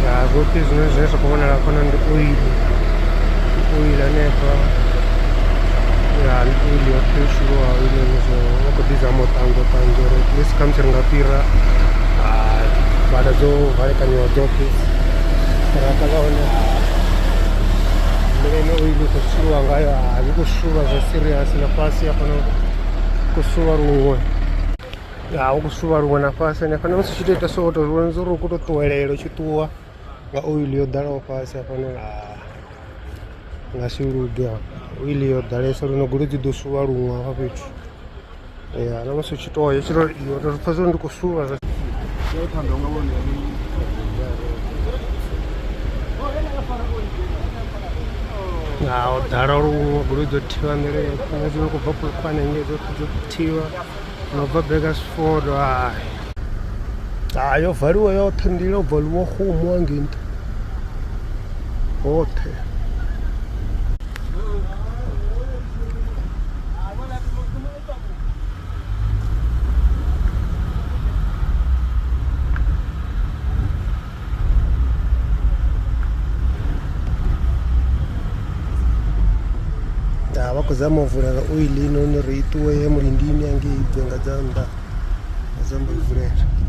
zwoṱhe zwine zwa khou vhonala fhano ndi oil hanefha. Ndi oil yoṱhe yo shuluwaho ine zwo vha khou ḓisa muṱango uri at least khamusi ri nga fhira bada dzo valekanyiwa dzoṱhe ṱiraka ḽa hone nḓila ine oil i khou shuluwa ngayo zwi khou shulwa zwa serious na fhasi hafhano khou shulwa luṅwe. U khou shulwa luṅwe na fhasi hanefha na musi u tshi tou ita so u tou vhona uri u khou tou ṱuwelela u tshi ṱuwa nga oil yo ḓalaho fhasi hafhanoni nga si luge oil yo ḓalesa lune goloi dzi ḓo shulwa luṅwe hafha fhethu. Na musi u tshi tou ya tshi tou iwe tou pfha zwo ndi khou shulwa zwa o ḓala luṅwe goloi dzo thiwa nḓila yoṱhe nga zwino khou bva Polokwane hengei dzoṱhe dzo thiwa no bva Bakersford yo valiwa yoṱhe nḓila yo valiwa Kgomo hangei nṱha hoṱhe. Vha khou zama u vulela oil noni ri i ṱuwe ye mulindini hangei dzenga dza nnḓa vha zama u i vulela.